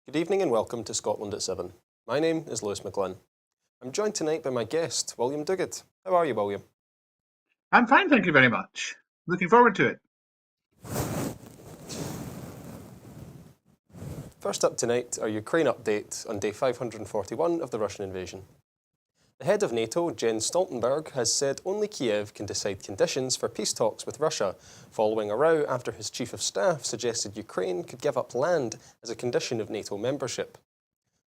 Good evening and welcome to Scotland at 7. My name is Lewis McGlynn. I'm joined tonight by my guest, William Duguid. How are you, William? I'm fine, thank you very much. Looking forward to it. First up tonight, our Ukraine update on day 541 of the Russian invasion. The head of NATO, Jens Stoltenberg, has said only Kiev can decide conditions for peace talks with Russia, following a row after his chief of staff suggested Ukraine could give up land as a condition of NATO membership.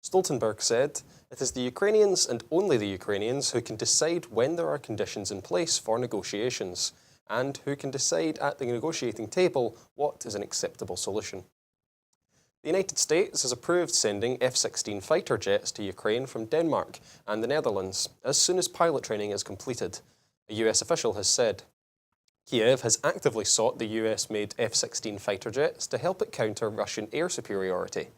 Stoltenberg said, "It is the Ukrainians and only the Ukrainians who can decide when there are conditions in place for negotiations, and who can decide at the negotiating table what is an acceptable solution." The United States has approved sending F-16 fighter jets to Ukraine from Denmark and the Netherlands as soon as pilot training is completed, a US official has said. Kiev has actively sought the US-made F-16 fighter jets to help it counter Russian air superiority.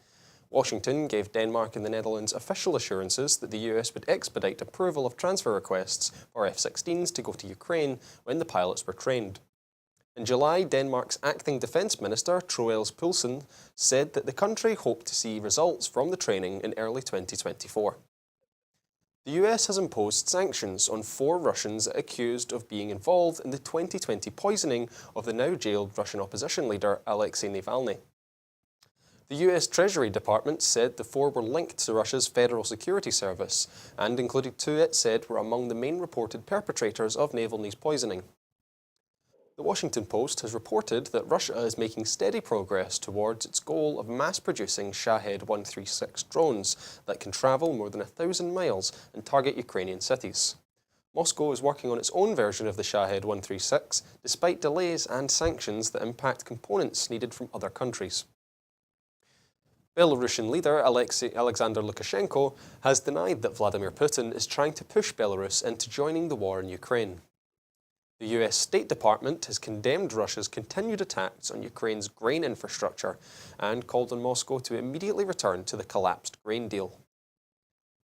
Washington gave Denmark and the Netherlands official assurances that the US would expedite approval of transfer requests for F-16s to go to Ukraine when the pilots were trained. In July, Denmark's acting defence minister, Troels Poulsen, said that the country hoped to see results from the training in early 2024. The US has imposed sanctions on 4 Russians accused of being involved in the 2020 poisoning of the now jailed Russian opposition leader Alexei Navalny. The US Treasury Department said the 4 were linked to Russia's Federal Security Service and included 2 it said were among the main reported perpetrators of Navalny's poisoning. The Washington Post has reported that Russia is making steady progress towards its goal of mass-producing Shahed 136 drones that can travel more than 1,000 miles and target Ukrainian cities. Moscow is working on its own version of the Shahed 136, despite delays and sanctions that impact components needed from other countries. Belarusian leader Alexander Lukashenko has denied that Vladimir Putin is trying to push Belarus into joining the war in Ukraine. The US State Department has condemned Russia's continued attacks on Ukraine's grain infrastructure and called on Moscow to immediately return to the collapsed grain deal.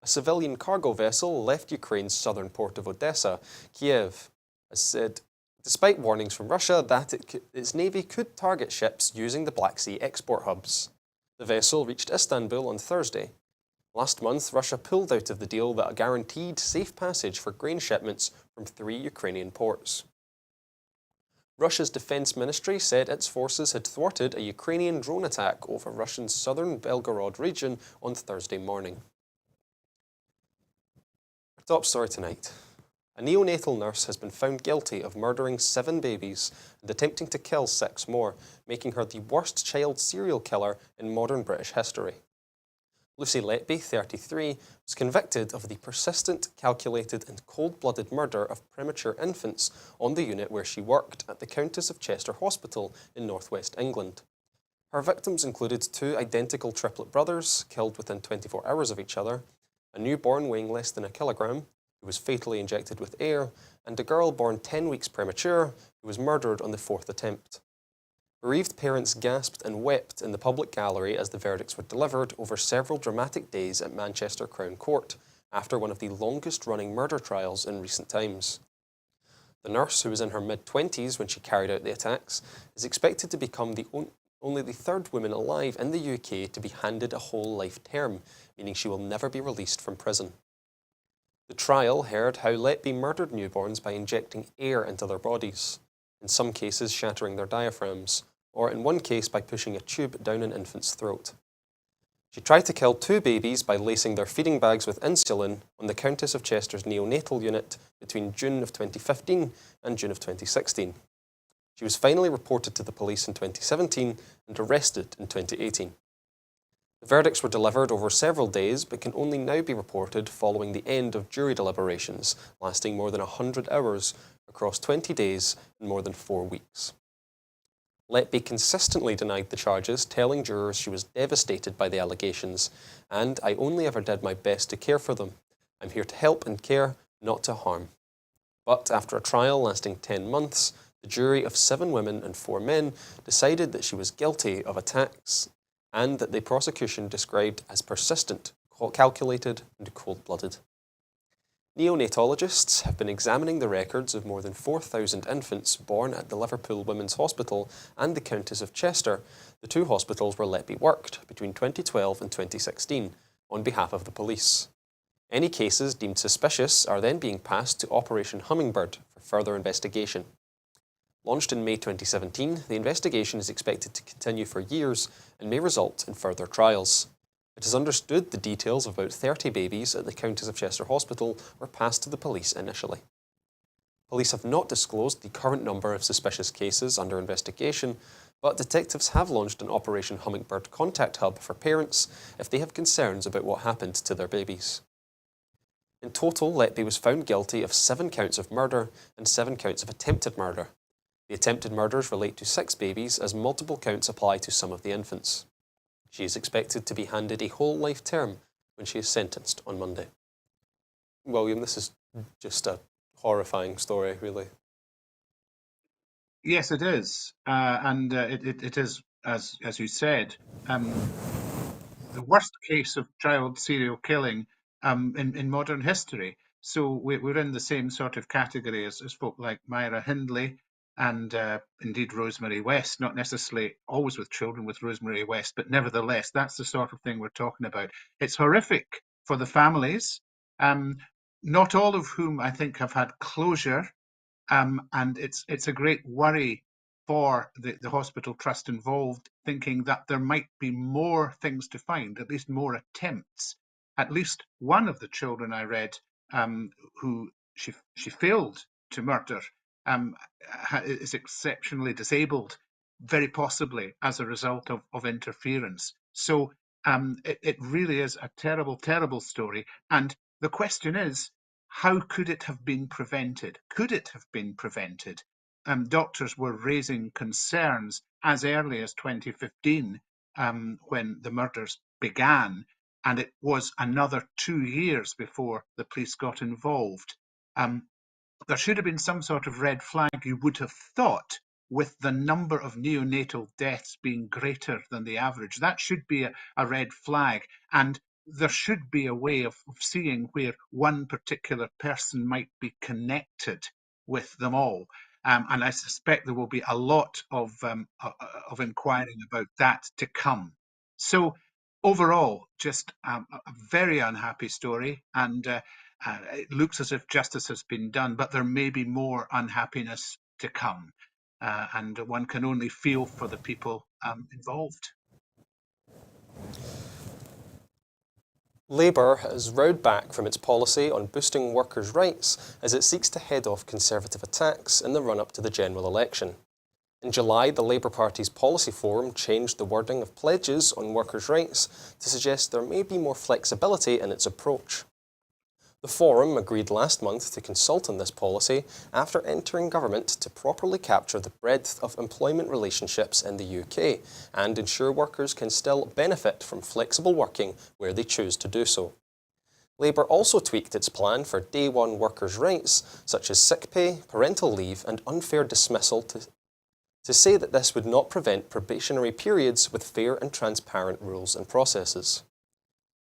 A civilian cargo vessel left Ukraine's southern port of Odessa. Kiev has said, despite warnings from Russia that its navy could target ships using the Black Sea export hubs. The vessel reached Istanbul on Thursday. Last month, Russia pulled out of the deal that guaranteed safe passage for grain shipments from 3 Ukrainian ports. Russia's defense ministry said its forces had thwarted a Ukrainian drone attack over Russia's southern Belgorod region on Thursday morning. Our top story tonight. A neonatal nurse has been found guilty of murdering 7 babies and attempting to kill 6 more, making her the worst child serial killer in modern British history. Lucy Letby, 33, was convicted of the persistent, calculated and cold-blooded murder of premature infants on the unit where she worked at the Countess of Chester Hospital in northwest England. Her victims included 2 identical triplet brothers, killed within 24 hours of each other, a newborn weighing less than a kilogram, who was fatally injected with air, and a girl born 10 weeks premature, who was murdered on the 4th attempt. Bereaved parents gasped and wept in the public gallery as the verdicts were delivered over several dramatic days at Manchester Crown Court, after one of the longest-running murder trials in recent times. The nurse, who was in her mid-20s when she carried out the attacks, is expected to become only the 3rd woman alive in the UK to be handed a whole life term, meaning she will never be released from prison. The trial heard how Letby murdered newborns by injecting air into their bodies, in some cases shattering their diaphragms, or in one case by pushing a tube down an infant's throat. She tried to kill 2 babies by lacing their feeding bags with insulin on the Countess of Chester's neonatal unit between June of 2015 and June of 2016. She was finally reported to the police in 2017 and arrested in 2018. The verdicts were delivered over several days but can only now be reported following the end of jury deliberations, lasting more than 100 hours across 20 days and more than 4 weeks. Letby consistently denied the charges, telling jurors she was devastated by the allegations, and "I only ever did my best to care for them. I'm here to help and care, not to harm." But after a trial lasting 10 months, the jury of 7 women and 4 men decided that she was guilty of attacks and that the prosecution described as persistent, calculated and cold-blooded. Neonatologists have been examining the records of more than 4,000 infants born at the Liverpool Women's Hospital and the Countess of Chester, the two hospitals where Letby worked between 2012 and 2016, on behalf of the police. Any cases deemed suspicious are then being passed to Operation Hummingbird for further investigation. Launched in May 2017, the investigation is expected to continue for years and may result in further trials. It is understood the details of about 30 babies at the Countess of Chester Hospital were passed to the police initially. Police have not disclosed the current number of suspicious cases under investigation, but detectives have launched an Operation Hummingbird contact hub for parents if they have concerns about what happened to their babies. In total, Letby was found guilty of 7 counts of murder and 7 counts of attempted murder. The attempted murders relate to 6 babies, as multiple counts apply to some of the infants. She is expected to be handed a whole life term when she is sentenced on Monday. William, this is just a horrifying story, really. Yes, it is, and it is, as you said, the worst case of child serial killing in modern history. So we're in the same sort of category as folk like Myra Hindley and indeed Rosemary West, not necessarily always with children with Rosemary West, but nevertheless, that's the sort of thing we're talking about. It's horrific for the families, not all of whom I think have had closure, and it's a great worry for the hospital trust involved, thinking that there might be more things to find, at least more attempts. At least one of the children I read, who she failed to murder, is exceptionally disabled, very possibly as a result of interference. So it really is a terrible, terrible story. And the question is, how could it have been prevented? Could it have been prevented? Doctors were raising concerns as early as 2015 when the murders began, and it was another 2 years before the police got involved. There should have been some sort of red flag, you would have thought, with the number of neonatal deaths being greater than the average. That should be a red flag. And there should be a way of seeing where one particular person might be connected with them all. And I suspect there will be a lot of inquiring about that to come. So overall, just a very unhappy story. And it looks as if justice has been done, but there may be more unhappiness to come. And one can only feel for the people involved. Labour has rowed back from its policy on boosting workers' rights as it seeks to head off Conservative attacks in the run-up to the general election. In July, the Labour Party's policy forum changed the wording of pledges on workers' rights to suggest there may be more flexibility in its approach. The forum agreed last month to consult on this policy after entering government to properly capture the breadth of employment relationships in the UK and ensure workers can still benefit from flexible working where they choose to do so. Labour also tweaked its plan for day one workers' rights, such as sick pay, parental leave and unfair dismissal to say that this would not prevent probationary periods with fair and transparent rules and processes.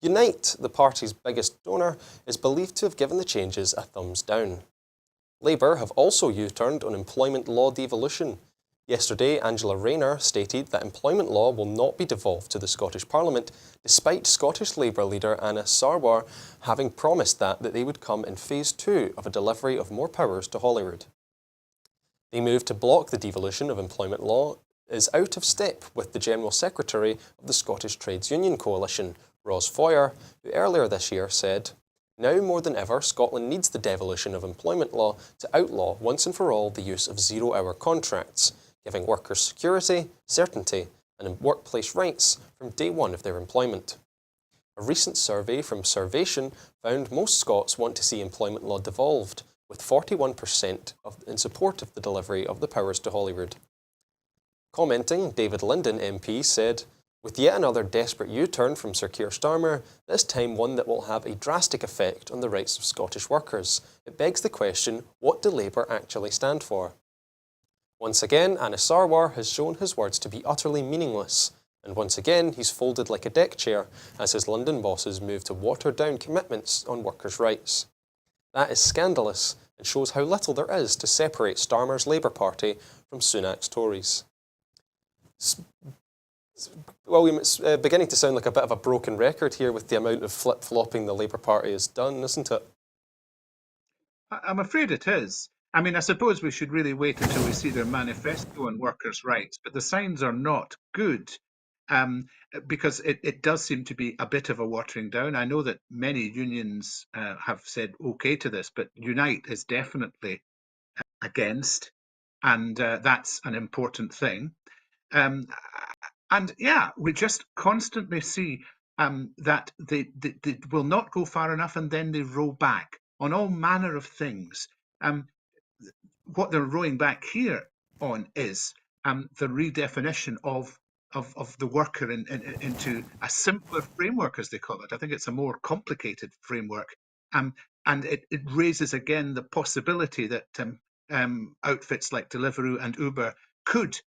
Unite, the party's biggest donor, is believed to have given the changes a thumbs down. Labour have also U-turned on employment law devolution. Yesterday, Angela Rayner stated that employment law will not be devolved to the Scottish Parliament, despite Scottish Labour leader Anna Sarwar having promised that they would come in phase 2 of a delivery of more powers to Holyrood. The move to block the devolution of employment law is out of step with the General Secretary of the Scottish Trades Union Coalition, Ros Foyer, who earlier this year said, "Now more than ever, Scotland needs the devolution of employment law to outlaw once and for all the use of zero-hour contracts, giving workers security, certainty and workplace rights from day one of their employment." A recent survey from Survation found most Scots want to see employment law devolved, with 41% in support of the delivery of the powers to Holyrood. Commenting, David Linden MP said, "With yet another desperate U-turn from Sir Keir Starmer, this time one that will have a drastic effect on the rights of Scottish workers, it begs the question, what do Labour actually stand for?" Once again, Anna Sarwar has shown his words to be utterly meaningless, and once again he's folded like a deck chair as his London bosses move to water down commitments on workers' rights. That is scandalous and shows how little there is to separate Starmer's Labour Party from Sunak's Tories. William, it's beginning to sound like a bit of a broken record here with the amount of flip-flopping the Labour Party has done, isn't it? I'm afraid it is. I mean, I suppose we should really wait until we see their manifesto on workers' rights, but the signs are not good, um, because it does seem to be a bit of a watering down. I know that many unions have said okay to this, but Unite is definitely against, and that's an important thing. Um, and yeah, we just constantly see that they will not go far enough and then they roll back on all manner of things. Um, what they're rowing back here on is the redefinition of the worker into a simpler framework, as they call it. I think it's a more complicated framework. And it raises again the possibility that outfits like Deliveroo and Uber could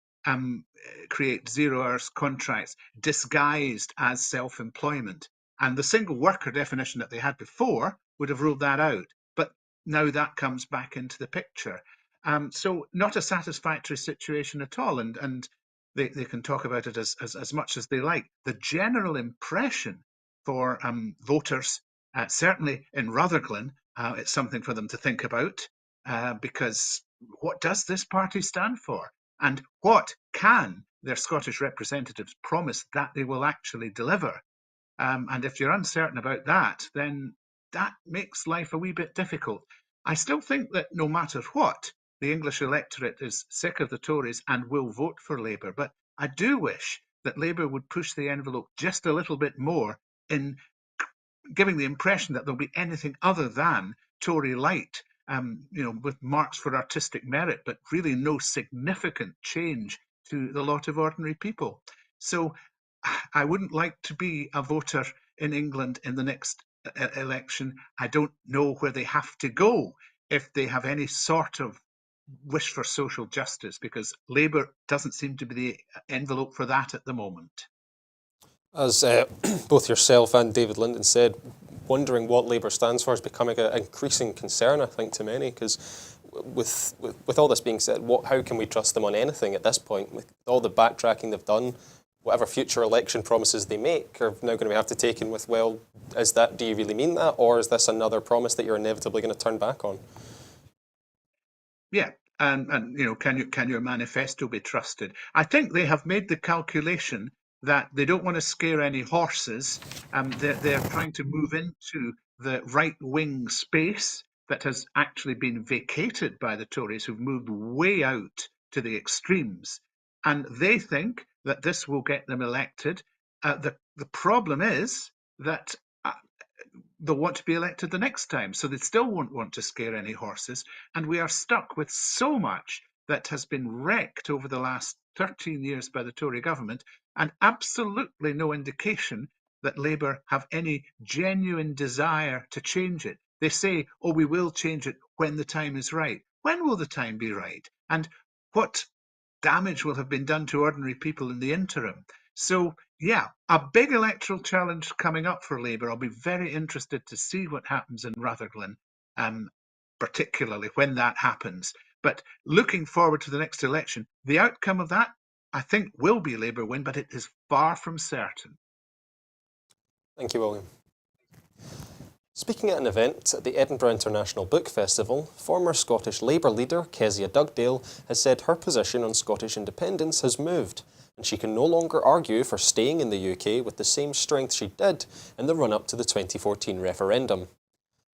create 0 hours contracts disguised as self-employment. And the single worker definition that they had before would have ruled that out. But now that comes back into the picture. So not a satisfactory situation at all. And they can talk about it as much as they like. The general impression for voters, certainly in Rutherglen, it's something for them to think about, because what does this party stand for? And what can their Scottish representatives promise that they will actually deliver? And if you're uncertain about that, then that makes life a wee bit difficult. I still think that no matter what, the English electorate is sick of the Tories and will vote for Labour. But I do wish that Labour would push the envelope just a little bit more in giving the impression that there'll be anything other than Tory light, with marks for artistic merit, but really no significant change to the lot of ordinary people. So I wouldn't like to be a voter in England in the next election. I don't know where they have to go if they have any sort of wish for social justice, because Labour doesn't seem to be the envelope for that at the moment. As both yourself and David Linden said, wondering what Labour stands for is becoming an increasing concern, I think, to many, because with all this being said, how can we trust them on anything at this point? With all the backtracking they've done, whatever future election promises they make are now going to have to be taken with, well, do you really mean that? Or is this another promise that you're inevitably going to turn back on? Yeah, and can your manifesto be trusted? I think they have made the calculation that they don't want to scare any horses. They're trying to move into the right-wing space that has actually been vacated by the Tories, who've moved way out to the extremes. And they think that this will get them elected. The problem is that they'll want to be elected the next time, so they still won't want to scare any horses. And we are stuck with so much that has been wrecked over the last 13 years by the Tory government, and absolutely no indication that Labour have any genuine desire to change it. They say, oh, we will change it when the time is right. When will the time be right? And what damage will have been done to ordinary people in the interim? So, yeah, a big electoral challenge coming up for Labour. I'll be very interested to see what happens in Rutherglen, particularly when that happens. But looking forward to the next election, the outcome of that, I think, will be Labour win, but it is far from certain. Thank you, William. Speaking at an event at the Edinburgh International Book Festival, former Scottish Labour leader Kezia Dugdale has said her position on Scottish independence has moved, and she can no longer argue for staying in the UK with the same strength she did in the run-up to the 2014 referendum.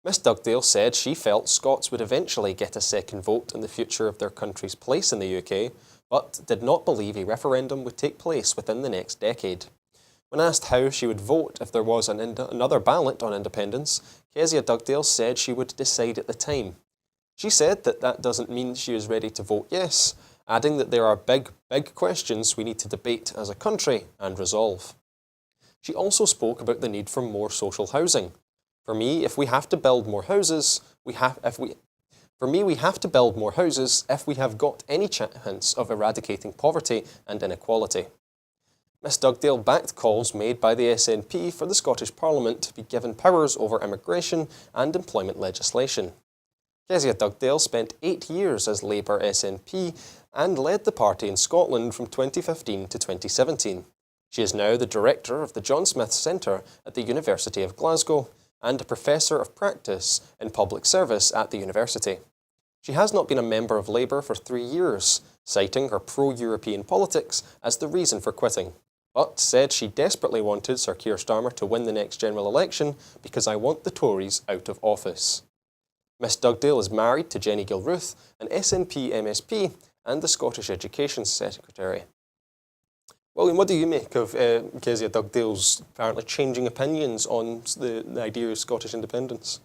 Miss Dugdale said she felt Scots would eventually get a second vote in the future of their country's place in the UK, but did not believe a referendum would take place within the next decade. When asked how she would vote if there was another ballot on independence, Kezia Dugdale said she would decide at the time. She said that doesn't mean she is ready to vote yes, adding that there are big questions we need to debate as a country and resolve. She also spoke about the need for more social housing. For me, if we have to build more houses, we have to build more houses if we have got any chance of eradicating poverty and inequality. Miss Dugdale backed calls made by the SNP for the Scottish Parliament to be given powers over immigration and employment legislation. Kezia Dugdale spent 8 years as Labour SNP and led the party in Scotland from 2015 to 2017. She is now the director of the John Smith Centre at the University of Glasgow and a professor of practice in public service at the university. She has not been a member of Labour for 3 years, citing her pro-European politics as the reason for quitting, but said she desperately wanted Sir Keir Starmer to win the next general election because I want the Tories out of office. Miss Dugdale is married to Jenny Gilruth, an SNP MSP and the Scottish Education Secretary. William, what do you make of Kezia Dugdale's apparently changing opinions on the idea of Scottish independence?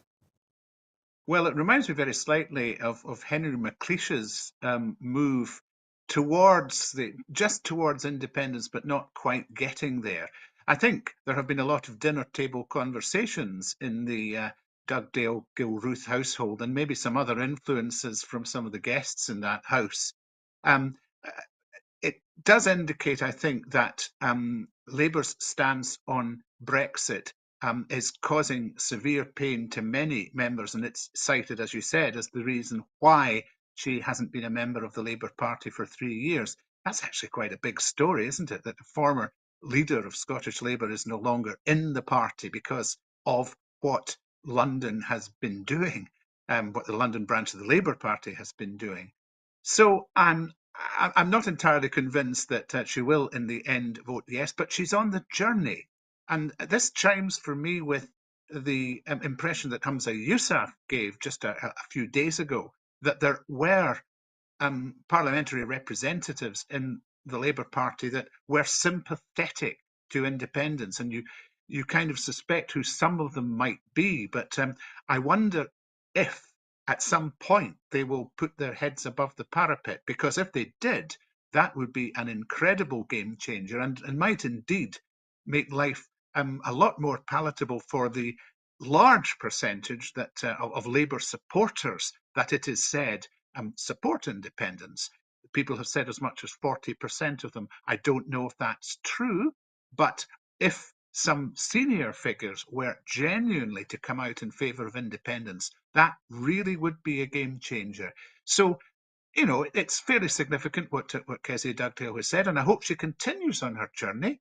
Well, it reminds me very slightly of Henry McLeish's move towards just towards independence, but not quite getting there. I think there have been a lot of dinner table conversations in the Dugdale Gilruth household, and maybe some other influences from some of the guests in that house. It does indicate, I think, that Labour's stance on Brexit is causing severe pain to many members, and it's cited, as you said, as the reason why she hasn't been a member of the Labour Party for 3 years. That's actually quite a big story, isn't it? That the former leader of Scottish Labour is no longer in the party because of what London has been doing, what the London branch of the Labour Party has been doing. So I'm not entirely convinced that she will, in the end, vote yes, but she's on the journey. And this chimes for me with the impression that Hamza Yousaf gave just a few days ago, that there were parliamentary representatives in the Labour Party that were sympathetic to independence. And you kind of suspect who some of them might be, but I wonder if at some point they will put their heads above the parapet, because if they did, that would be an incredible game changer and might indeed make life a lot more palatable for the large percentage that of Labour supporters that it is said support independence. People have said as much as 40% of them. I don't know if that's true, but if some senior figures were genuinely to come out in favour of independence, that really would be a game changer. So, you know, it's fairly significant what Kezia Dugdale has said, and I hope she continues on her journey,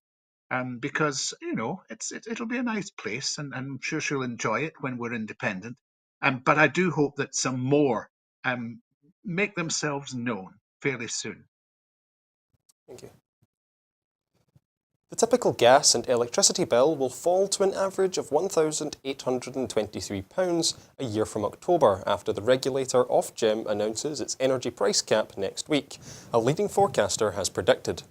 because, you know, it'll be a nice place, and I'm sure she'll enjoy it when we're independent. But I do hope that some more make themselves known fairly soon. Thank you. The typical gas and electricity bill will fall to an average of £1,823 a year from October after the regulator Ofgem announces its energy price cap next week, a leading forecaster has predicted.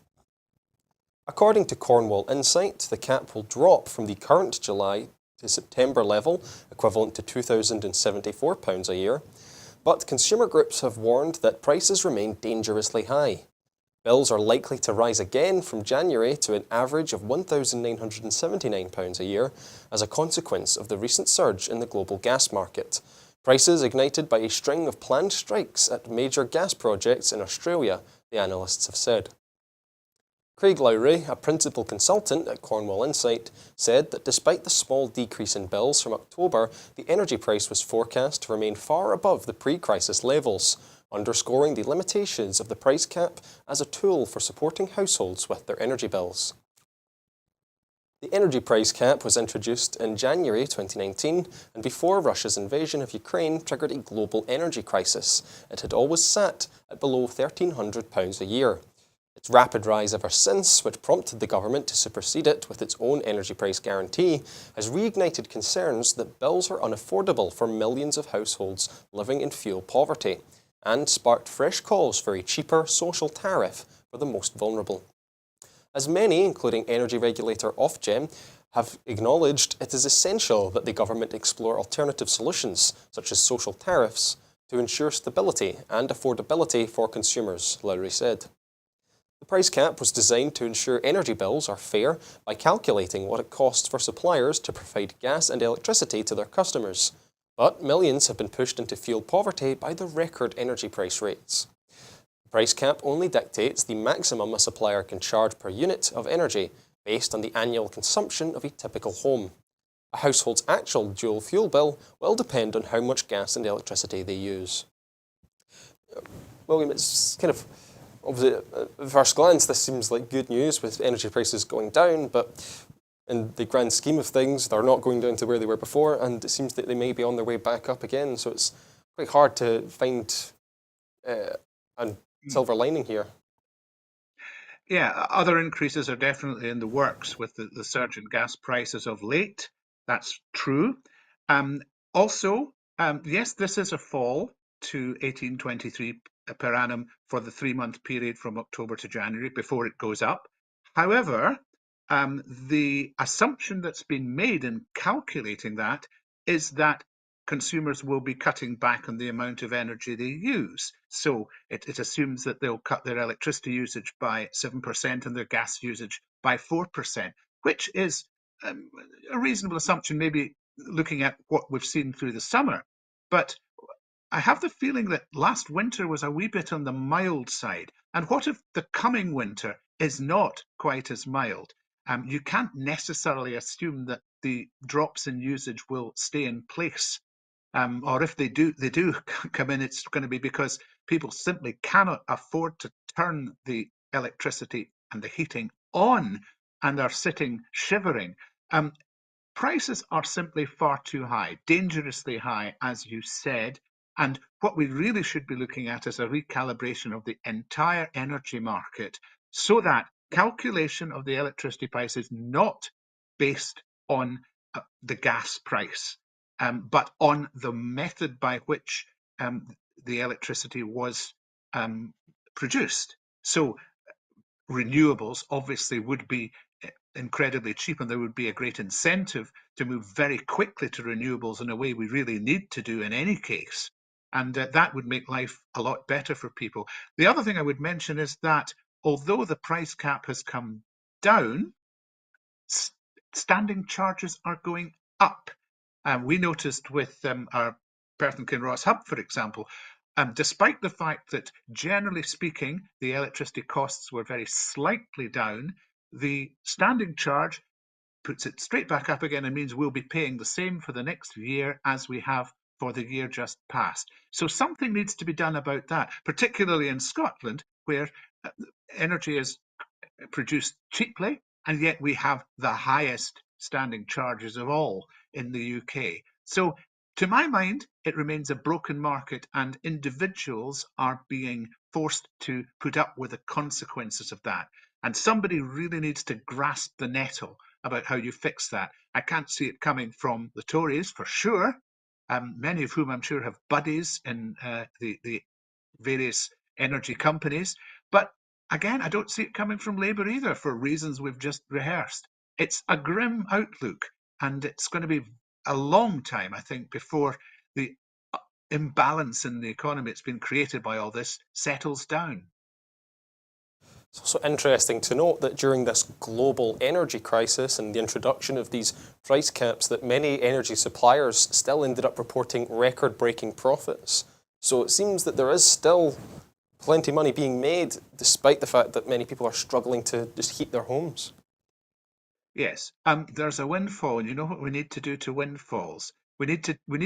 According to Cornwall Insight, the cap will drop from the current July to September level, equivalent to £2,074 a year, but consumer groups have warned that prices remain dangerously high. Bills are likely to rise again from January to an average of £1,979 a year as a consequence of the recent surge in the global gas market, prices ignited by a string of planned strikes at major gas projects in Australia, the analysts have said. Craig Lowry, a principal consultant at Cornwall Insight, said that despite the small decrease in bills from October, the energy price was forecast to remain far above the pre-crisis levels, underscoring the limitations of the price cap as a tool for supporting households with their energy bills. The energy price cap was introduced in January 2019, and before Russia's invasion of Ukraine triggered a global energy crisis, it had always sat at below £1,300 a year. Its rapid rise ever since, which prompted the government to supersede it with its own energy price guarantee, has reignited concerns that bills are unaffordable for millions of households living in fuel poverty, and sparked fresh calls for a cheaper social tariff for the most vulnerable. As many, including energy regulator Ofgem, have acknowledged, it is essential that the government explore alternative solutions, such as social tariffs, to ensure stability and affordability for consumers, Lowry said. The price cap was designed to ensure energy bills are fair by calculating what it costs for suppliers to provide gas and electricity to their customers. But millions have been pushed into fuel poverty by the record energy price rates. price cap only dictates the maximum a supplier can charge per unit of energy based on the annual consumption of a typical home. A household's actual dual fuel bill will depend on how much gas and electricity they use. William, it's kind of, obviously, at first glance, this seems like good news with energy prices going down, but in the grand scheme of things, they're not going down to where they were before, and it seems that they may be on their way back up again, so it's quite hard to find a silver lining here. Yeah, other increases are definitely in the works with the surge in gas prices of late. That's true. Also, yes, this is a fall to 18.23 per annum for the 3-month period from October to January before it goes up. However, the assumption that's been made in calculating that is that consumers will be cutting back on the amount of energy they use. So it assumes that they'll cut their electricity usage by 7% and their gas usage by 4%, which is a reasonable assumption, maybe looking at what we've seen through the summer. But I have the feeling that last winter was a wee bit on the mild side. And what if the coming winter is not quite as mild? You can't necessarily assume that the drops in usage will stay in place. Or if they do come in, it's going to be because people simply cannot afford to turn the electricity and the heating on and are sitting shivering. Prices are simply far too high, dangerously high, as you said. And what we really should be looking at is a recalibration of the entire energy market so that calculation of the electricity price is not based on the gas price, but on the method by which the electricity was produced. So renewables obviously would be incredibly cheap, and there would be a great incentive to move very quickly to renewables in a way we really need to do in any case. And that would make life a lot better for people. The other thing I would mention is that although the price cap has come down, standing charges are going up. We noticed with our Perth and Kinross hub, for example, despite the fact that, generally speaking, the electricity costs were very slightly down, the standing charge puts it straight back up again and means we'll be paying the same for the next year as we have for the year just past. So something needs to be done about that, particularly in Scotland, where energy is produced cheaply, and yet we have the highest standing charges of all in the UK. So to my mind, it remains a broken market, and individuals are being forced to put up with the consequences of that. And somebody really needs to grasp the nettle about how you fix that. I can't see it coming from the Tories for sure, many of whom I'm sure have buddies in the various energy companies. But again, I don't see it coming from Labour either for reasons we've just rehearsed. It's a grim outlook, and it's going to be a long time, I think, before the imbalance in the economy that's been created by all this settles down. It's also interesting to note that during this global energy crisis and the introduction of these price caps, that many energy suppliers still ended up reporting record-breaking profits. So it seems that there is still plenty of money being made, despite the fact that many people are struggling to just heat their homes. Yes, there's a windfall, and you know what we need to do to windfalls? We need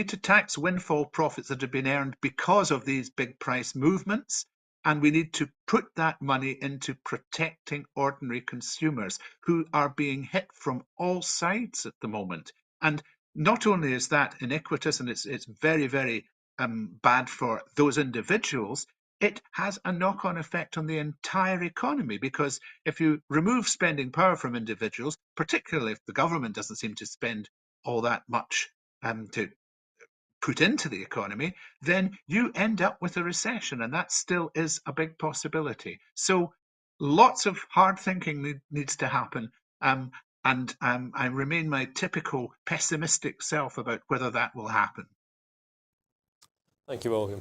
to tax windfall profits that have been earned because of these big price movements, and we need to put that money into protecting ordinary consumers who are being hit from all sides at the moment. And not only is that iniquitous and it's very, very bad for those individuals, it has a knock-on effect on the entire economy, because if you remove spending power from individuals, particularly if the government doesn't seem to spend all that much to put into the economy, then you end up with a recession, and that still is a big possibility. So lots of hard thinking needs to happen, and I remain my typical pessimistic self about whether that will happen. Thank you, William.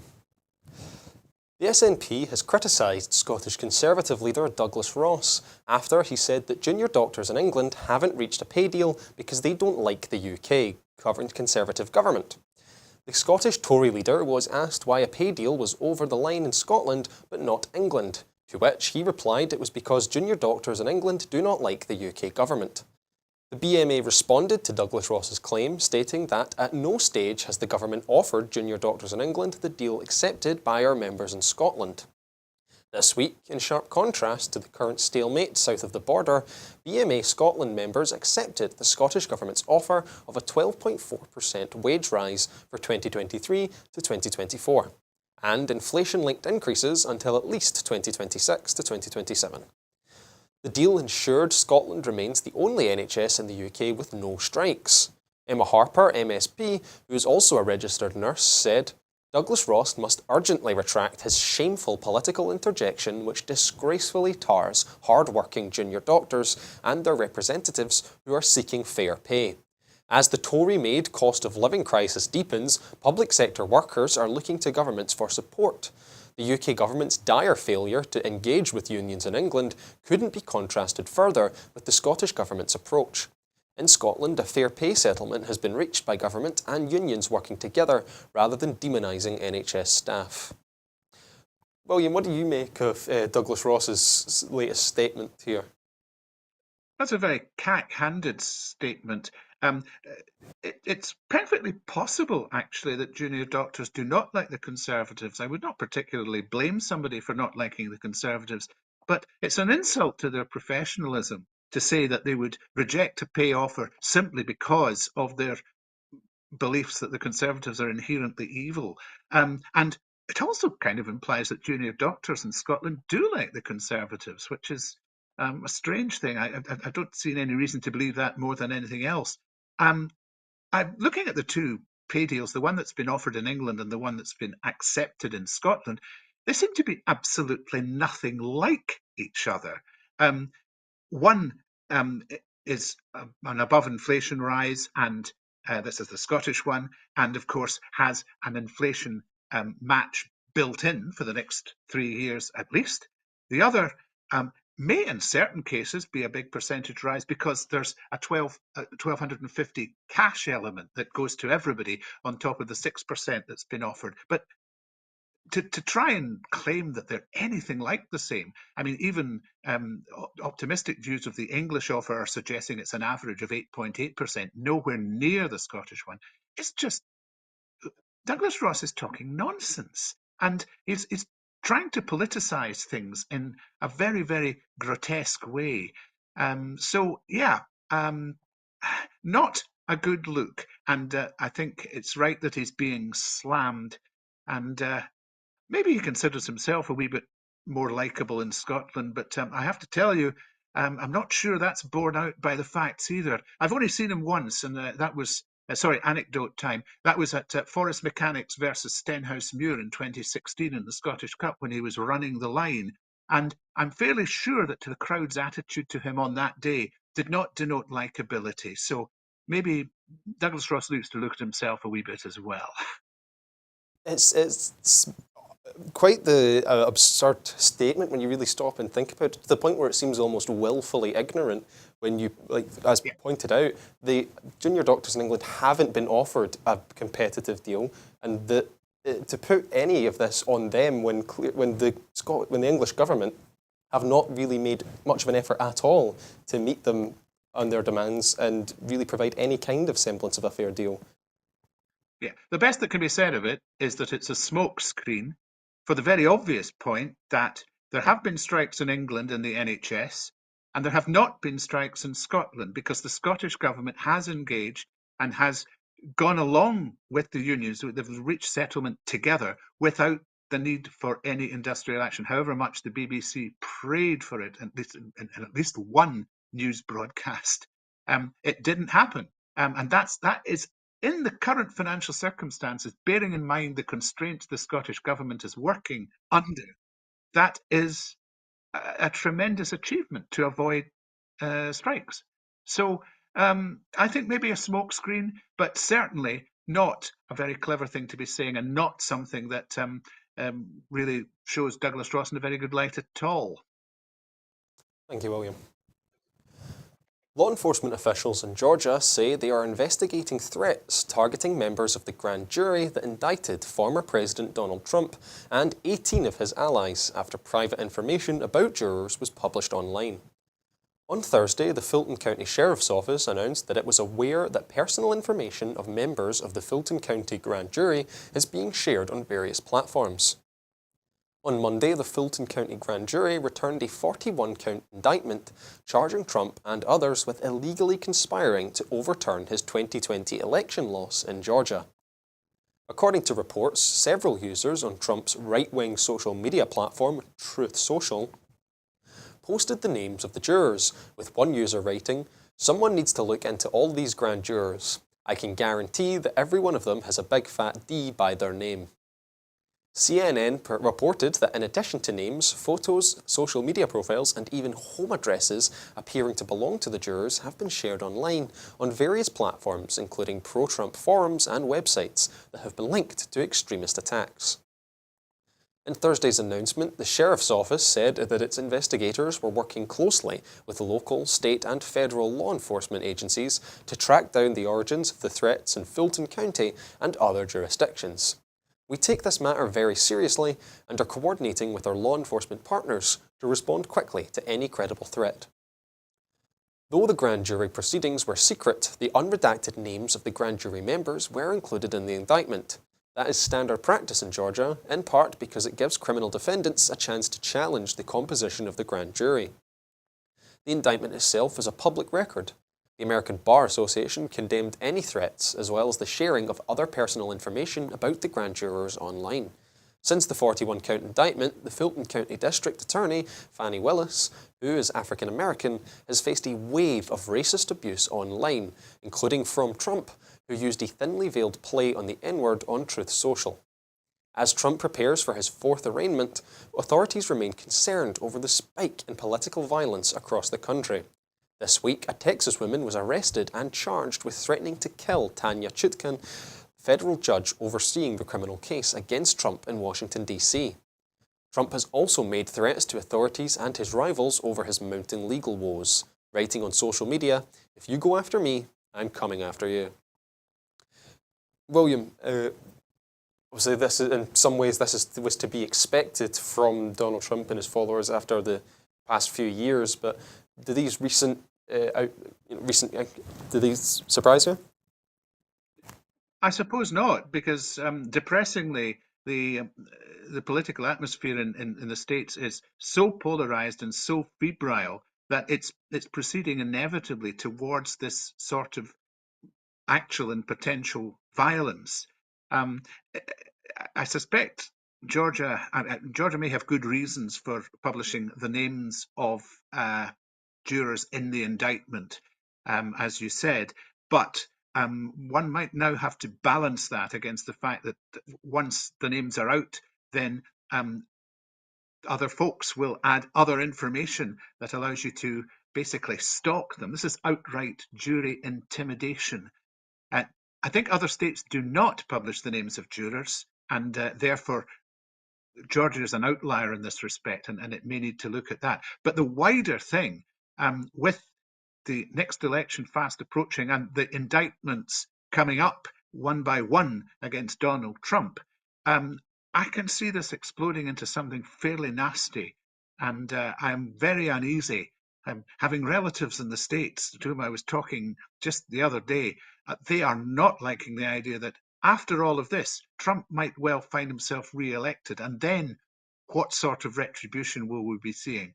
The SNP has criticised Scottish Conservative leader Douglas Ross after he said that junior doctors in England haven't reached a pay deal because they don't like the UK Conservative government. The Scottish Tory leader was asked why a pay deal was over the line in Scotland but not England, to which he replied it was because junior doctors in England do not like the UK government. The BMA responded to Douglas Ross's claim, stating that at no stage has the government offered junior doctors in England the deal accepted by our members in Scotland. This week, in sharp contrast to the current stalemate south of the border, BMA Scotland members accepted the Scottish Government's offer of a 12.4% wage rise for 2023 to 2024, and inflation-linked increases until at least 2026 to 2027. The deal ensured Scotland remains the only NHS in the UK with no strikes. Emma Harper, MSP, who is also a registered nurse, said, Douglas Ross must urgently retract his shameful political interjection which disgracefully tars hard-working junior doctors and their representatives who are seeking fair pay. As the Tory-made cost of living crisis deepens, public sector workers are looking to governments for support. The UK government's dire failure to engage with unions in England couldn't be contrasted further with the Scottish government's approach. In Scotland, a fair pay settlement has been reached by government and unions working together rather than demonising NHS staff. William, what do you make of Douglas Ross's latest statement here? That's a very cack-handed statement. It's perfectly possible, actually, that junior doctors do not like the Conservatives. I would not particularly blame somebody for not liking the Conservatives, but it's an insult to their professionalism to say that they would reject a pay offer simply because of their beliefs that the Conservatives are inherently evil. And it also kind of implies that junior doctors in Scotland do like the Conservatives, which is a strange thing. I don't see any reason to believe that more than anything else. I'm looking at the two pay deals, the one that's been offered in England and the one that's been accepted in Scotland. They seem to be absolutely nothing like each other. One is an above inflation rise, and this is the Scottish one, and of course has an inflation match built in for the next 3 years at least. The other may in certain cases be a big percentage rise because there's a 1,250 cash element that goes to everybody on top of the 6% that's been offered. But to try and claim that they're anything like the same, I mean, even optimistic views of the English offer are suggesting it's an average of 8.8%, nowhere near the Scottish one. It's just, Douglas Ross is talking nonsense, and he's trying to politicize things in a very, very grotesque way. So, yeah, not a good look. And I think it's right that he's being slammed. And maybe he considers himself a wee bit more likeable in Scotland, but I have to tell you, I'm not sure that's borne out by the facts either. I've only seen him once, and that was, sorry, anecdote time. That was at Forest Mechanics versus Stenhousemuir in 2016 in the Scottish Cup when he was running the line. And I'm fairly sure that the crowd's attitude to him on that day did not denote likability. So maybe Douglas Ross needs to look at himself a wee bit as well. It's quite the absurd statement when you really stop and think about it, to the point where it seems almost willfully ignorant when you, like, as pointed out, the junior doctors in England haven't been offered a competitive deal, and to put any of this on them when the English government have not really made much of an effort at all to meet them on their demands and really provide any kind of semblance of a fair deal. Yeah, the best that can be said of it is that it's a smokescreen for the very obvious point that there have been strikes in England in the NHS, and there have not been strikes in Scotland because the Scottish government has engaged and has gone along with the unions. They've reached settlement together without the need for any industrial action, however much the BBC prayed for it, at least in at least one news broadcast. It didn't happen. And that is, in the current financial circumstances, bearing in mind the constraints the Scottish government is working under, that is a tremendous achievement to avoid strikes. So I think maybe a smokescreen, but certainly not a very clever thing to be saying, and not something that really shows Douglas Ross in a very good light at all. Thank you, William. Law enforcement officials in Georgia say they are investigating threats targeting members of the grand jury that indicted former President Donald Trump and 18 of his allies after private information about jurors was published online. On Thursday, the Fulton County Sheriff's Office announced that it was aware that personal information of members of the Fulton County grand jury is being shared on various platforms. On Monday, the Fulton County grand jury returned a 41-count indictment charging Trump and others with illegally conspiring to overturn his 2020 election loss in Georgia. According to reports, several users on Trump's right-wing social media platform, Truth Social, posted the names of the jurors, with one user writing, "Someone needs to look into all these grand jurors. I can guarantee that every one of them has a big fat D by their name." CNN reported that in addition to names, photos, social media profiles, and even home addresses appearing to belong to the jurors have been shared online on various platforms, including pro-Trump forums and websites that have been linked to extremist attacks. In Thursday's announcement, the Sheriff's Office said that its investigators were working closely with local, state and federal law enforcement agencies to track down the origins of the threats in Fulton County and other jurisdictions. "We take this matter very seriously and are coordinating with our law enforcement partners to respond quickly to any credible threat." Though the grand jury proceedings were secret, the unredacted names of the grand jury members were included in the indictment. That is standard practice in Georgia, in part because it gives criminal defendants a chance to challenge the composition of the grand jury. The indictment itself is a public record. The American Bar Association condemned any threats, as well as the sharing of other personal information about the grand jurors online. Since the 41-count indictment, the Fulton County District Attorney, Fani Willis, who is African American, has faced a wave of racist abuse online, including from Trump, who used a thinly veiled play on the N-word on Truth Social. As Trump prepares for his fourth arraignment, authorities remain concerned over the spike in political violence across the country. This week, a Texas woman was arrested and charged with threatening to kill Tanya Chutkan, federal judge overseeing the criminal case against Trump in Washington, D.C. Trump has also made threats to authorities and his rivals over his mounting legal woes, writing on social media, "If you go after me, I'm coming after you." William, obviously this is, in some ways was to be expected from Donald Trump and his followers after the past few years, but do these do these surprise you? I suppose not, because depressingly, the political atmosphere in the States is so polarized and so febrile that it's proceeding inevitably towards this sort of actual and potential violence. I suspect Georgia may have good reasons for publishing the names of jurors in the indictment, as you said, but one might now have to balance that against the fact that once the names are out, then other folks will add other information that allows you to basically stalk them. This is outright jury intimidation. I think other states do not publish the names of jurors, and therefore Georgia is an outlier in this respect, and it may need to look at that. But the wider thing, with the next election fast approaching and the indictments coming up one by one against Donald Trump, I can see this exploding into something fairly nasty, and I'm very uneasy. Having relatives in the States to whom I was talking just the other day, they are not liking the idea that after all of this, Trump might well find himself re-elected, and then what sort of retribution will we be seeing?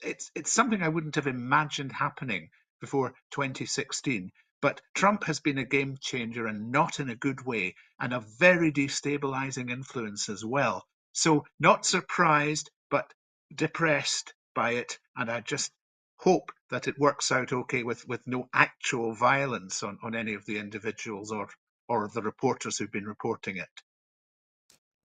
It's something I wouldn't have imagined happening before 2016. But Trump has been a game changer, and not in a good way, and a very destabilizing influence as well. So not surprised, but depressed by it. And I just hope that it works out okay with no actual violence on any of the individuals or the reporters who've been reporting it.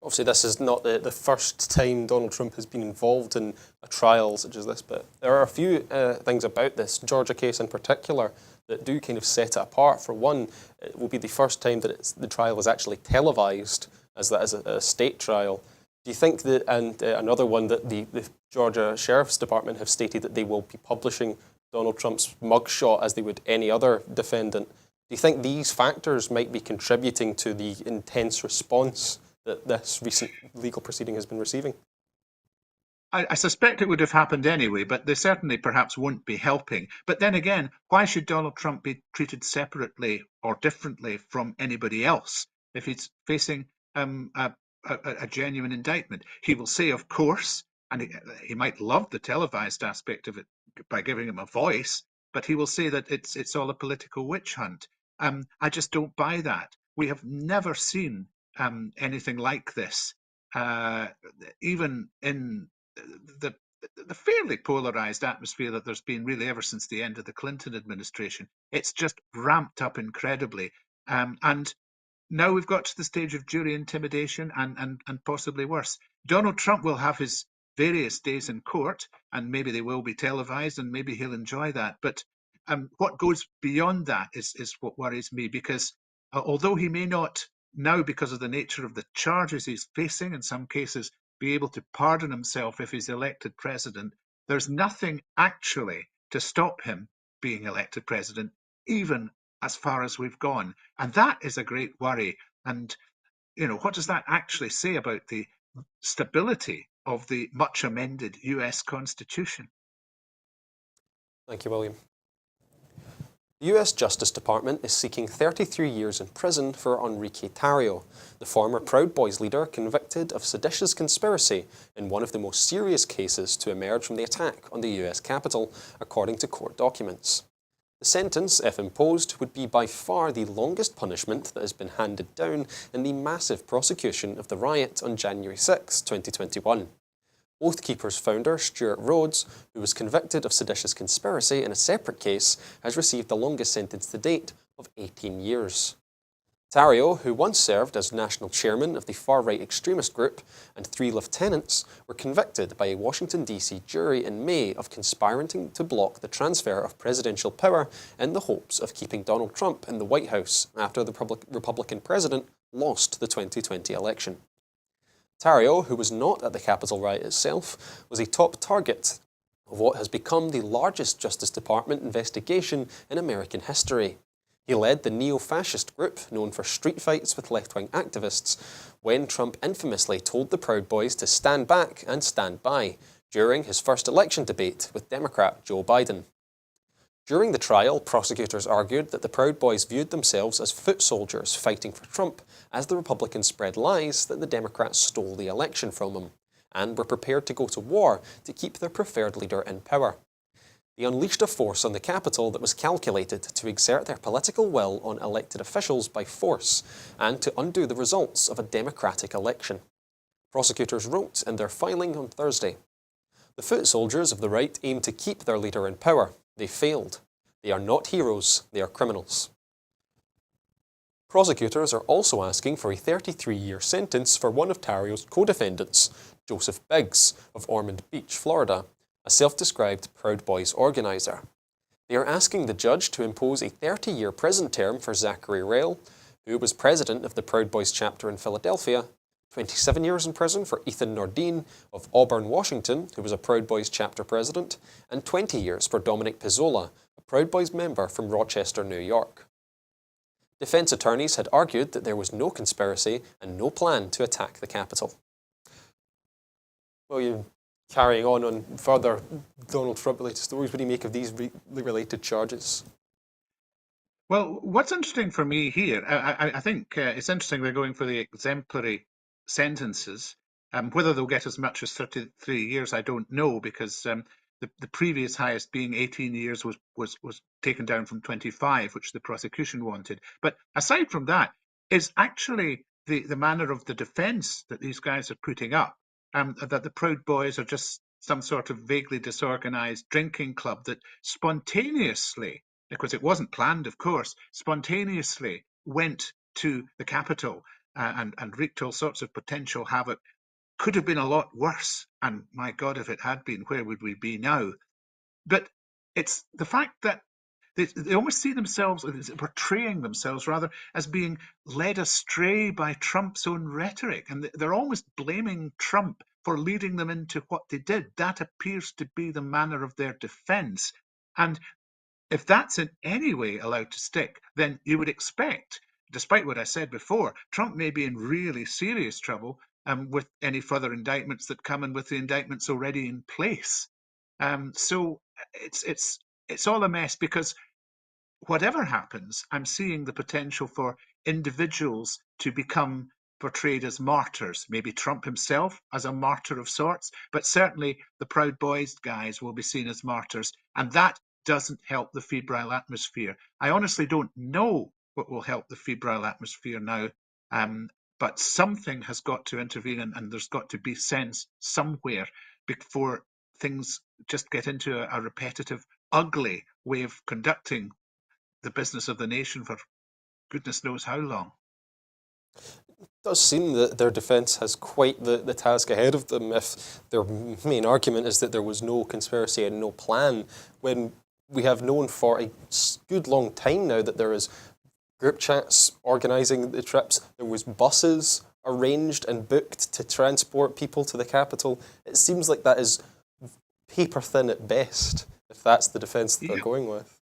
Obviously, this is not the first time Donald Trump has been involved in a trial such as this, but there are a few things about this Georgia case in particular that do kind of set it apart. For one, it will be the first time that the trial is actually televised as a state trial. Do you think that, and another one, that the Georgia Sheriff's Department have stated that they will be publishing Donald Trump's mugshot as they would any other defendant. Do you think these factors might be contributing to the intense response that this recent legal proceeding has been receiving? I suspect it would have happened anyway, but they certainly perhaps won't be helping. But then again, why should Donald Trump be treated separately or differently from anybody else if he's facing a genuine indictment? He will say, of course, and he might love the televised aspect of it by giving him a voice, but he will say that it's all a political witch hunt. I just don't buy that. We have never seen anything like this, even in the the fairly polarized atmosphere that there's been really ever since the end of the Clinton administration. It's just ramped up incredibly. And now we've got to the stage of jury intimidation and possibly worse. Donald Trump will have his various days in court, and maybe they will be televised, and maybe he'll enjoy that. But what goes beyond that is what worries me, because although he may not now, because of the nature of the charges he's facing, in some cases, be able to pardon himself if he's elected president, there's nothing actually to stop him being elected president, even as far as we've gone. And that is a great worry. And, what does that actually say about the stability of the much amended US Constitution? Thank you, William. The US Justice Department is seeking 33 years in prison for Enrique Tarrio, the former Proud Boys leader convicted of seditious conspiracy in one of the most serious cases to emerge from the attack on the US Capitol, according to court documents. The sentence, if imposed, would be by far the longest punishment that has been handed down in the massive prosecution of the riot on January 6, 2021. Oath Keepers founder Stuart Rhodes, who was convicted of seditious conspiracy in a separate case, has received the longest sentence to date of 18 years. Tarrio, who once served as national chairman of the far-right extremist group, and 3 lieutenants were convicted by a Washington, D.C. jury in May of conspiring to block the transfer of presidential power in the hopes of keeping Donald Trump in the White House after the Republican president lost the 2020 election. Tarrio, who was not at the Capitol riot itself, was a top target of what has become the largest Justice Department investigation in American history. He led the neo-fascist group known for street fights with left-wing activists when Trump infamously told the Proud Boys to stand back and stand by during his first election debate with Democrat Joe Biden. During the trial, prosecutors argued that the Proud Boys viewed themselves as foot soldiers fighting for Trump as the Republicans spread lies that the Democrats stole the election from him and were prepared to go to war to keep their preferred leader in power. They unleashed a force on the Capitol that was calculated to exert their political will on elected officials by force and to undo the results of a democratic election. Prosecutors wrote in their filing on Thursday, "The foot soldiers of the right aim to keep their leader in power. They failed. They are not heroes, they are criminals." Prosecutors are also asking for a 33-year sentence for one of Tarrio's co-defendants, Joseph Biggs of Ormond Beach, Florida, a self-described Proud Boys organizer. They are asking the judge to impose a 30-year prison term for Zachary Rail, who was president of the Proud Boys chapter in Philadelphia, 27 years in prison for Ethan Nordine of Auburn, Washington, who was a Proud Boys chapter president, and 20 years for Dominic Pizzola, a Proud Boys member from Rochester, New York. Defense attorneys had argued that there was no conspiracy and no plan to attack the Capitol. Well, carrying on further Donald Trump-related stories, what do you make of these related charges? Well, what's interesting for me here, I think it's interesting they're going for the exemplary sentences. Whether they'll get as much as 33 years, I don't know, because the previous highest being 18 years was taken down from 25, which the prosecution wanted. But aside from that, is actually the manner of the defense that these guys are putting up, that the Proud Boys are just some sort of vaguely disorganized drinking club that spontaneously, because it wasn't planned, of course, spontaneously went to the Capitol and wreaked all sorts of potential havoc. Could have been a lot worse. And my God, if it had been, where would we be now? But it's the fact that they almost see themselves, portraying themselves rather, as being led astray by Trump's own rhetoric. And they're almost blaming Trump for leading them into what they did. That appears to be the manner of their defense. And if that's in any way allowed to stick, then you would expect, despite what I said before, Trump may be in really serious trouble with any further indictments that come and with the indictments already in place. So it's all a mess because whatever happens, I'm seeing the potential for individuals to become portrayed as martyrs. Maybe Trump himself as a martyr of sorts, but certainly the Proud Boys guys will be seen as martyrs. And that doesn't help the febrile atmosphere. I honestly don't know what will help the febrile atmosphere now. But something has got to intervene, and there's got to be sense somewhere before things just get into a repetitive, ugly way of conducting the business of the nation for goodness knows how long. It does seem that their defence has quite the task ahead of them if their main argument is that there was no conspiracy and no plan, when we have known for a good long time now that there is group chats organising the trips, there was buses arranged and booked to transport people to the capital. It seems like that is paper thin at best, if that's the defence that they're Yeah, going with.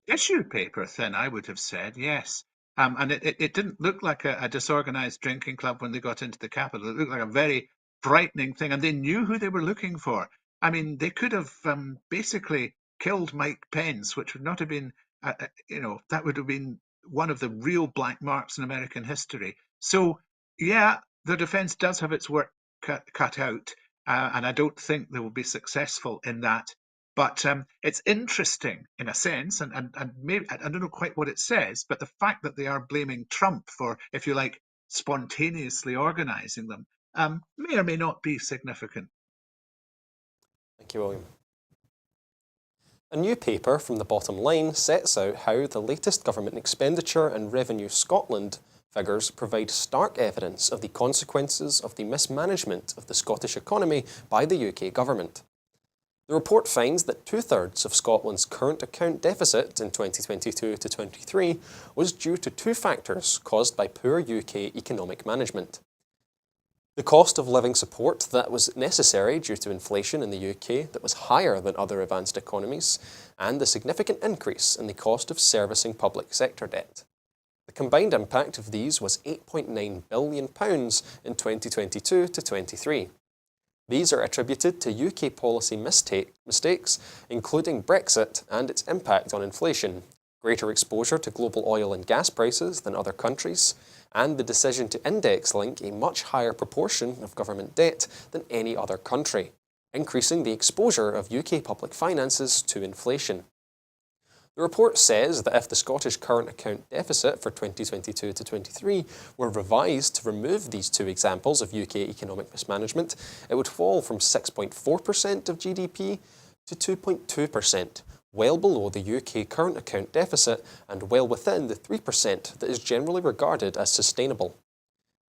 issue paper thin, I would have said, yes. And it didn't look like a disorganized drinking club when they got into the capital. It looked like a very frightening thing, and they knew who they were looking for. I mean, they could have basically killed Mike Pence, which would not have been, that would have been one of the real black marks in American history. So, yeah, the defense does have its work cut out, and I don't think they will be successful in that. But it's interesting in a sense, and maybe I don't know quite what it says, but the fact that they are blaming Trump for, if you like, spontaneously organizing them may or may not be significant. Thank you, William. A new paper from the Bottom Line sets out how the latest government expenditure and Revenue Scotland figures provide stark evidence of the consequences of the mismanagement of the Scottish economy by the UK government. The report finds that two-thirds of Scotland's current account deficit in 2022 to 23 was due to two factors caused by poor UK economic management. The cost of living support that was necessary due to inflation in the UK that was higher than other advanced economies, and the significant increase in the cost of servicing public sector debt. The combined impact of these was £8.9 billion in 2022 to 23. These are attributed to UK policy mistakes, including Brexit and its impact on inflation, greater exposure to global oil and gas prices than other countries, and the decision to index link a much higher proportion of government debt than any other country, increasing the exposure of UK public finances to inflation. The report says that if the Scottish current account deficit for 2022 to 23 were revised to remove these two examples of UK economic mismanagement, it would fall from 6.4% of GDP to 2.2%, well below the UK current account deficit and well within the 3% that is generally regarded as sustainable.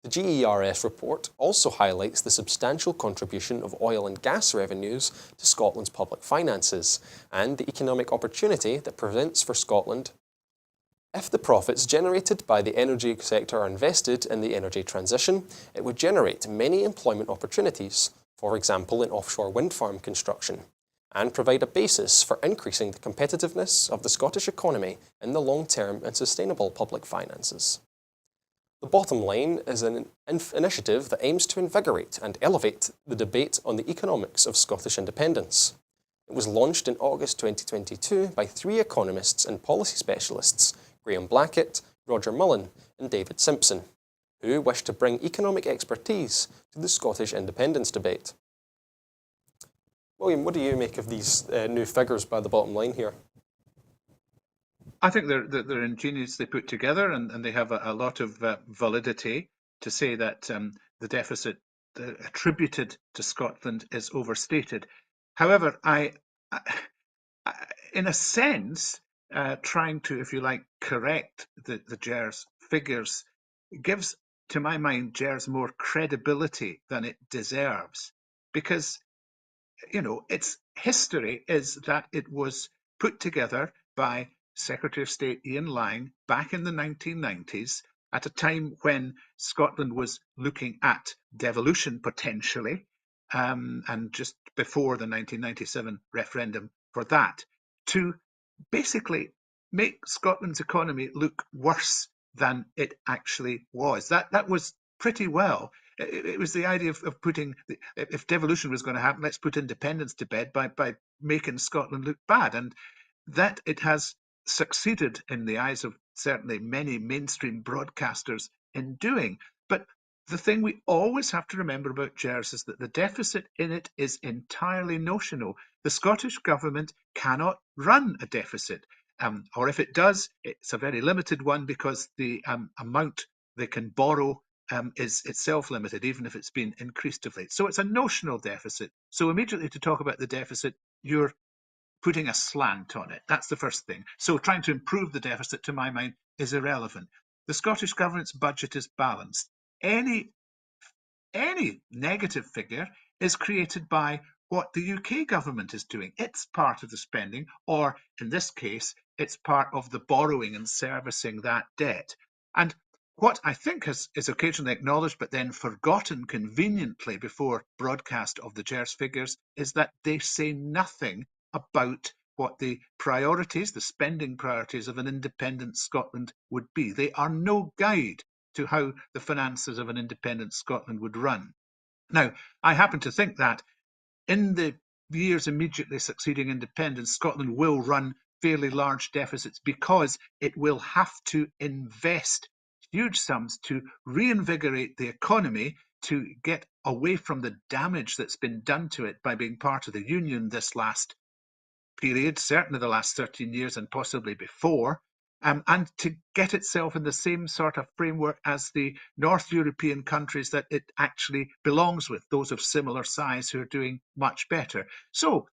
The GERS report also highlights the substantial contribution of oil and gas revenues to Scotland's public finances and the economic opportunity that presents for Scotland. If the profits generated by the energy sector are invested in the energy transition, it would generate many employment opportunities, for example in offshore wind farm construction, and provide a basis for increasing the competitiveness of the Scottish economy in the long-term and sustainable public finances. The Bottom Line is an initiative that aims to invigorate and elevate the debate on the economics of Scottish independence. It was launched in August 2022 by three economists and policy specialists, Graham Blackett, Roger Mullen and David Simpson, who wish to bring economic expertise to the Scottish independence debate. William, what do you make of these new figures by the Bottom Line here? I think they're ingeniously put together, and they have a lot of validity to say that the deficit attributed to Scotland is overstated. However, in a sense, trying to, if you like, correct the GERS figures gives, to my mind, GERS more credibility than it deserves, because its history is that it was put together by Secretary of State Ian Lang back in the 1990s at a time when Scotland was looking at devolution potentially, and just before the 1997 referendum for that. to basically make Scotland's economy look worse than it actually was. That was pretty well. It was the idea of putting, if devolution was going to happen, let's put independence to bed by making Scotland look bad. And that it has succeeded in the eyes of certainly many mainstream broadcasters in doing. But the thing we always have to remember about GERS is that the deficit in it is entirely notional. The Scottish Government cannot run a deficit. Or if it does, it's a very limited one because the amount they can borrow is itself limited, even if it's been increased of late. So it's a notional deficit. So immediately to talk about the deficit, you're putting a slant on it. That's the first thing. So trying to improve the deficit, to my mind, is irrelevant. The Scottish Government's budget is balanced. Any negative figure is created by what the UK government is doing. It's part of the spending, or in this case, it's part of the borrowing and servicing that debt. And what I think is occasionally acknowledged but then forgotten conveniently before broadcast of the GERS figures is that they say nothing about what the priorities, the spending priorities of an independent Scotland would be. They are no guide to how the finances of an independent Scotland would run. Now, I happen to think that in the years immediately succeeding independence, Scotland will run fairly large deficits because it will have to invest huge sums to reinvigorate the economy, to get away from the damage that's been done to it by being part of the Union this last period, certainly the last 13 years and possibly before, and to get itself in the same sort of framework as the North European countries that it actually belongs with, those of similar size who are doing much better. So,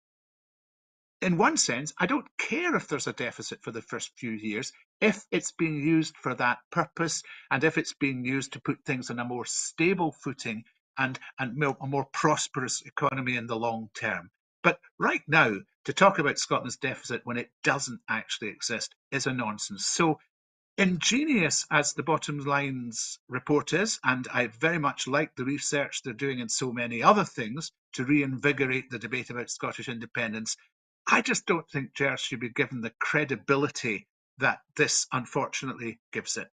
in one sense, I don't care if there's a deficit for the first few years, if it's being used for that purpose and if it's being used to put things on a more stable footing and a more prosperous economy in the long term. But right now, to talk about Scotland's deficit when it doesn't actually exist is a nonsense. So ingenious as the Bottom Line's report is, and I very much like the research they're doing in so many other things to reinvigorate the debate about Scottish independence, I just don't think GERS should be given the credibility that this unfortunately gives it.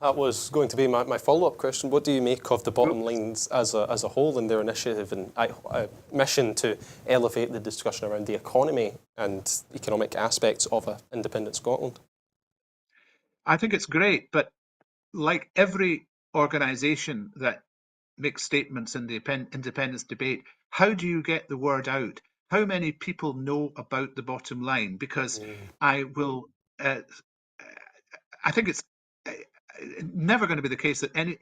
That was going to be my follow-up question. What do you make of the Bottom Lines as a whole and their initiative and mission to elevate the discussion around the economy and economic aspects of an independent Scotland? I think it's great, but like every organisation that makes statements in the independence debate, how do you get the word out? How many people know about the Bottom Line? Because I think it's never going to be the case that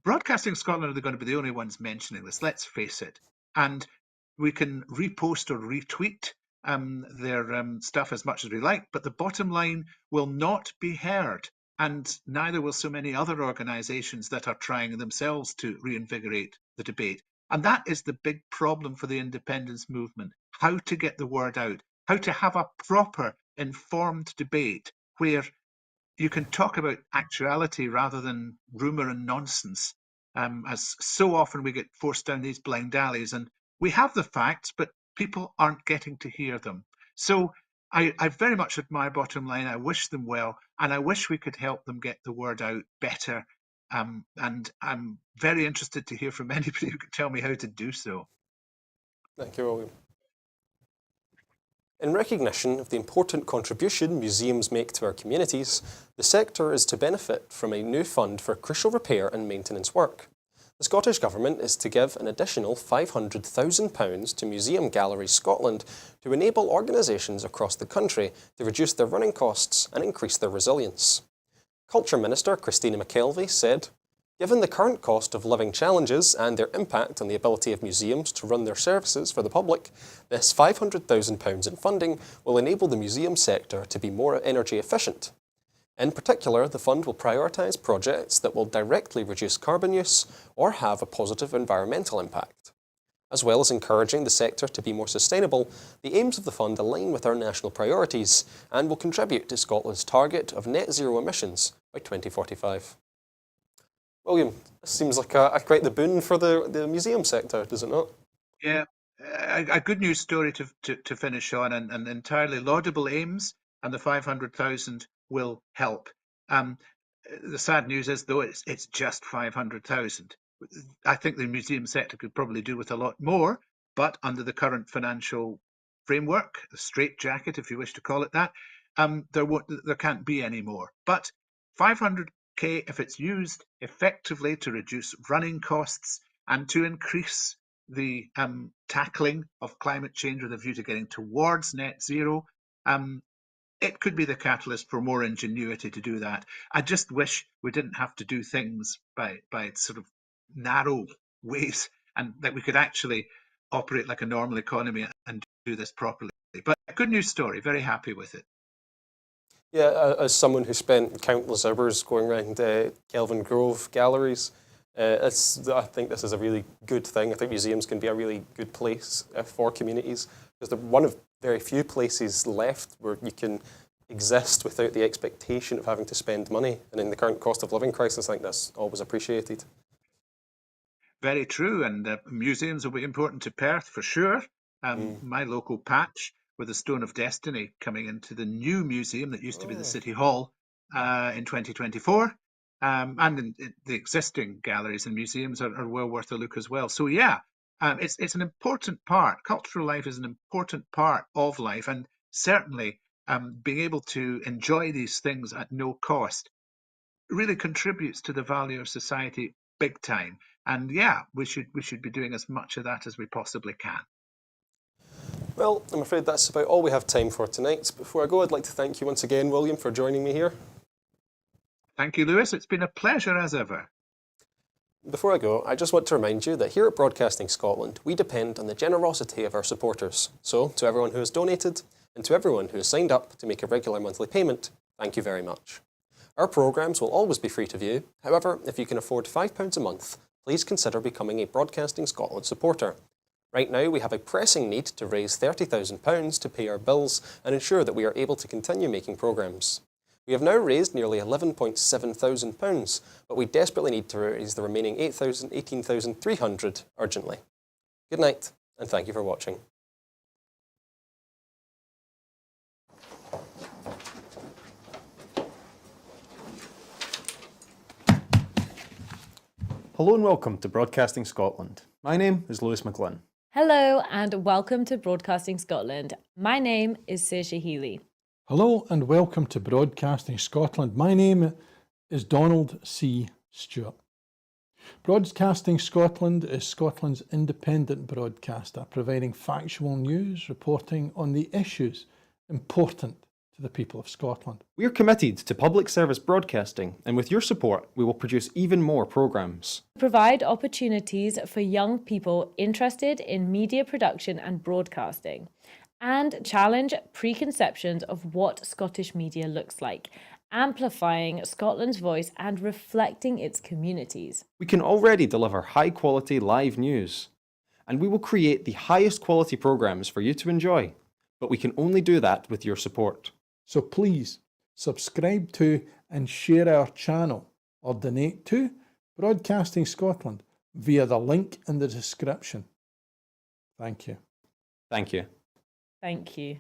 Broadcasting Scotland are going to be the only ones mentioning this, let's face it. And we can repost or retweet their stuff as much as we like, but the Bottom Line will not be heard, and neither will so many other organisations that are trying themselves to reinvigorate the debate. And that is the big problem for the independence movement, how to get the word out, how to have a proper informed debate where you can talk about actuality rather than rumour and nonsense, as so often we get forced down these blind alleys. And we have the facts, but people aren't getting to hear them. So I very much admire Bottom Line. I wish them well, and I wish we could help them get the word out better. And I'm very interested to hear from anybody who can tell me how to do so. Thank you, William. In recognition of the important contribution museums make to our communities, the sector is to benefit from a new fund for crucial repair and maintenance work. The Scottish Government is to give an additional £500,000 to Museum Galleries Scotland to enable organisations across the country to reduce their running costs and increase their resilience. Culture Minister Christina McKelvey said, "Given the current cost of living challenges and their impact on the ability of museums to run their services for the public, this £500,000 in funding will enable the museum sector to be more energy efficient. In particular, the fund will prioritise projects that will directly reduce carbon use or have a positive environmental impact. As well as encouraging the sector to be more sustainable, the aims of the fund align with our national priorities and will contribute to Scotland's target of net zero emissions by 2045. William, this seems like quite the boon for the museum sector, does it not? Yeah, A good news story to finish on, and entirely laudable aims, and the 500,000 will help. Um, the sad news is, though, it's just 500,000. I think the museum sector could probably do with a lot more, but under the current financial framework, the straitjacket, if you wish to call it that, there can't be any more. But 500k, if it's used effectively to reduce running costs and to increase the tackling of climate change with a view to getting towards net zero, it could be the catalyst for more ingenuity to do that. I just wish we didn't have to do things by sort of narrow ways, and that we could actually operate like a normal economy and do this properly. But a good news story, very happy with it. Yeah, as someone who spent countless hours going around Kelvin Grove galleries, I think this is a really good thing. I think museums can be a really good place for communities, because they're one of very few places left where you can exist without the expectation of having to spend money. And in the current cost of living crisis, I think that's always appreciated. Very true, and museums will be important to Perth for sure. My local patch, with the Stone of Destiny coming into the new museum that used to be the City Hall in 2024. And the existing galleries and museums are well worth a look as well. So yeah, it's an important part. Cultural life is an important part of life, and certainly being able to enjoy these things at no cost really contributes to the value of society big time. And yeah, we should be doing as much of that as we possibly can. Well, I'm afraid that's about all we have time for tonight. Before I go, I'd like to thank you once again, William, for joining me here. Thank you, Lewis. It's been a pleasure as ever. Before I go, I just want to remind you that here at Broadcasting Scotland, we depend on the generosity of our supporters. So, to everyone who has donated, and to everyone who has signed up to make a regular monthly payment, thank you very much. Our programmes will always be free to view. However, if you can afford £5 a month, please consider becoming a Broadcasting Scotland supporter. Right now, we have a pressing need to raise £30,000 to pay our bills and ensure that we are able to continue making programmes. We have now raised nearly £11,700, but we desperately need to raise the remaining £18,300 urgently. Good night, and thank you for watching. Hello and welcome to Broadcasting Scotland. My name is Lewis McGlynn. Hello and welcome to Broadcasting Scotland. My name is Saoirse Healy. Hello and welcome to Broadcasting Scotland. My name is Donald C. Stewart. Broadcasting Scotland is Scotland's independent broadcaster, providing factual news, reporting on the issues important to the people of Scotland. We are committed to public service broadcasting, and with your support, we will produce even more programmes. Provide opportunities for young people interested in media production and broadcasting, and challenge preconceptions of what Scottish media looks like, amplifying Scotland's voice and reflecting its communities. We can already deliver high-quality live news, and we will create the highest quality programmes for you to enjoy. But we can only do that with your support. So please subscribe to and share our channel or donate to Broadcasting Scotland via the link in the description. Thank you. Thank you. Thank you.